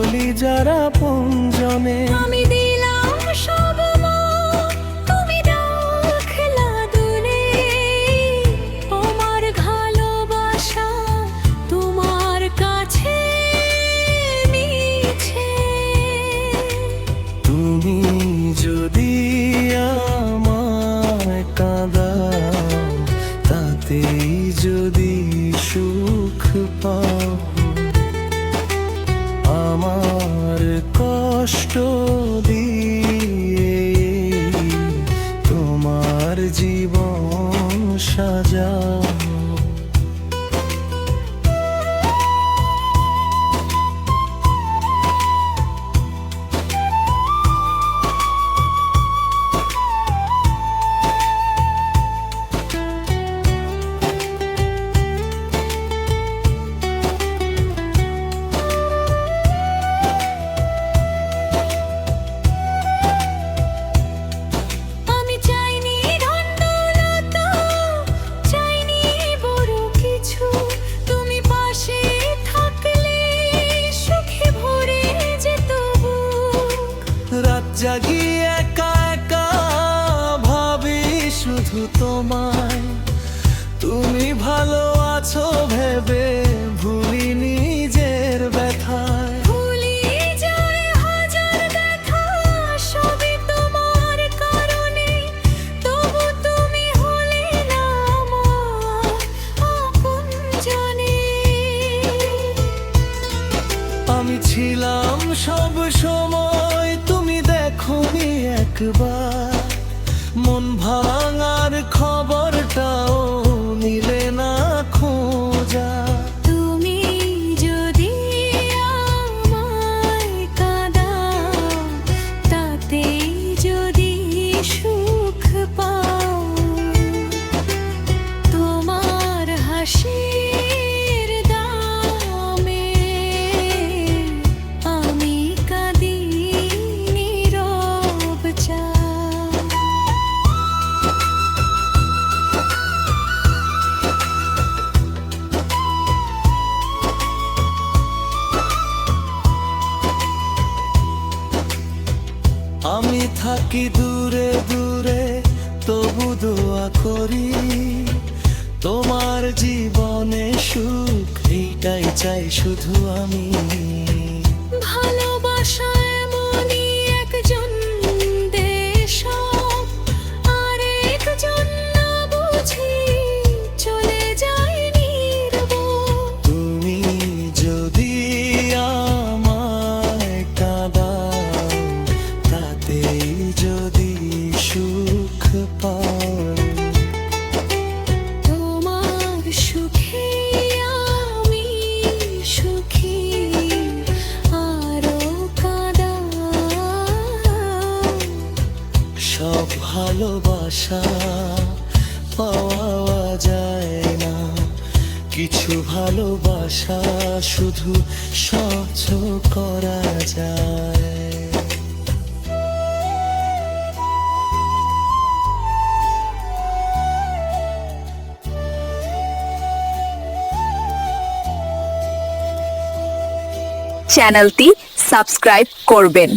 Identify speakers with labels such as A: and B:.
A: কলি যারা পঞ্জনে।
B: আমি দিলাম সব মন, তুমি রাখলা দূরে। আমার ভালোবাসা তোমার কাছে মিছে।
A: তুমি যদি আমায় কাঁদাও, তাতেই যদি সুখ পাও, আমার কষ্ট দিয়ে তোমার জীবন সাজাও।
B: আমি চাইনি ধন দৌলত, চাইনি বড় কিছু। তুমি পাশে থাকলে সুখে ভরে যেত বুক।
A: রাত জাগি একা একা ভাবি শুধু তোমায়। তুমি ভালো আছো ভেবে ভুলি নিজের ব্যথায়।
B: ভুলি যায় হাজার ব্যথা, সবই তোমার কারণে। তবু তুমি হলে না আমার আপনজনে।
A: আমি ছিলাম সব সময়, তুমি দেখোনি একবার। মন ভাঙার খবরটাও নিলে না খোঁজা।
B: তুমি যদি আমায় কাঁদাও, তাতেই যদি সুখ পাও, তোমার হাসির দামে আমি কাঁদি নীরব চা।
A: আমি থাকি দূরে দূরে, তবু দোয়া করি তোমার জীবনে সুখ। এইটাই চাই শুধু আমি।
B: ভালোবাসা এমনই একজন দেশম, আর একজন না বুঝি চলে যায় নির্বোধ।
A: তুমি যদি আমায় কাঁদাও, তাতেই যদি সুখ পাও,
B: তোমার সুখে আমি সুখী, আরো কাঁদাও।
A: সব ভালোবাসা পাওয়া যায় না, কিছু ভালোবাসা শুধু সহ্য করা যায়।
C: চ্যানেলটি সাবস্ক্রাইব করবেন।